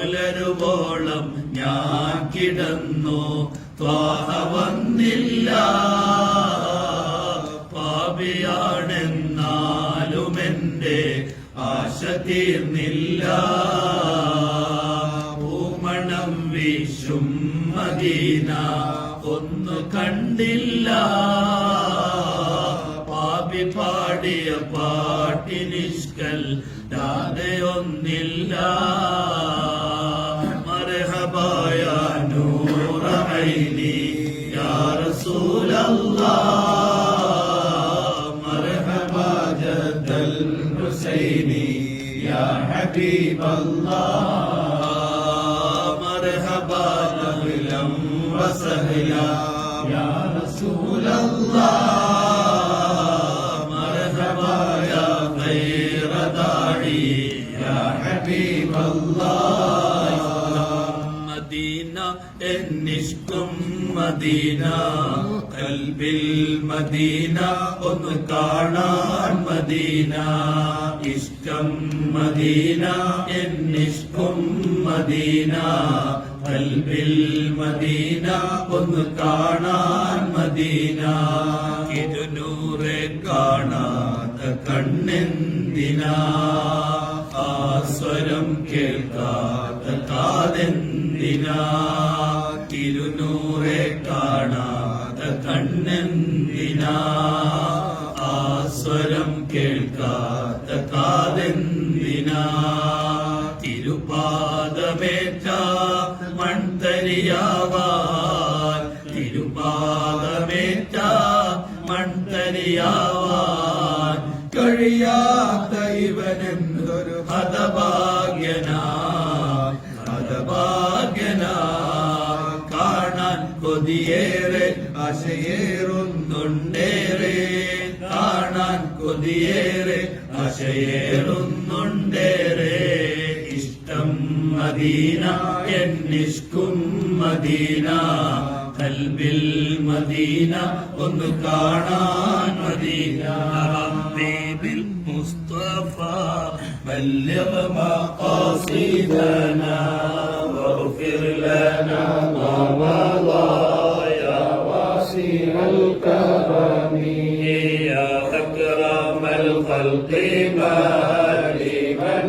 പുലരുവോളം ഞാൻ കിടന്നു ത്വാഹ വന്നില്ല. പാപിയാണെന്നാലുമെന്റെ ആശ തീർന്നില്ല. പൂമണം വീശും മദീന ഒന്നു കണ്ടില്ല. പാപി പാടിയ പാട്ടിനിഷ്കൽ ഒന്നില്ല. മർഹബായ നൂറ ഐനി യാ റസൂലല്ലാഹ്. മർഹബാ ജദ്ദൽ ഹുസൈനി യാ ഹബീബല്ലാഹ്. മർഹബാ അഹ്ലൻ വസഹ്ലാ യാ റസൂലല്ലാഹ്. മദീന എന്നിഷ്കും മദീന കൽബിൽ മദീന ഒന്ന് കാണാൻ മദീന. ഇഷ്ടം മദീന എന്നിഷ്കും മദീന കൽബിൽ മദീന ഒന്ന് കാണാൻ മദീന. ഇരുന്നൂറെ കാണാത്ത കണ്ണെന്തിനാ, ആ സ്വരം കേൾക്കാത്ത കാതെന്തിനാ. ഇരുന്നൂറെ കാണാത്ത കണ്ണെന്തിനാ, ആ സ്വരം കേൾക്കാത്ത കാതെന്തിനാ. തിരുപാദമേറ്റ മൺതരിയാവാൻ, തിരുപാദമേറ്റ മൺതരിയാവാൻ കഴിയാത്ത ഇവനെന്തൊരു ഹതഭാഗ്യനാ, ഹതഭാഗ്യനാ. കാണാൻ കൊതിയേറെ ആശയേറുന്നുണ്ടേറെ, കാണാൻ കൊതിയേറെ ആശയേറുന്നുണ്ടേറെ. ഇഷ്ടം മദീന എന്നിഷ്കും മദീന കൽബിൽ മദീന ഒന്ന് കാണാൻ മദീന. ഹബീബിൽ മുസ്തഫ ബല്ലിഗ മഖാസിദനാ വഗ്ഫിർ ലനാ മാ മളാ യാ വാസിഅൽ കറമി യാ അക്രമൽ ഖൽഖി മാലിമൻ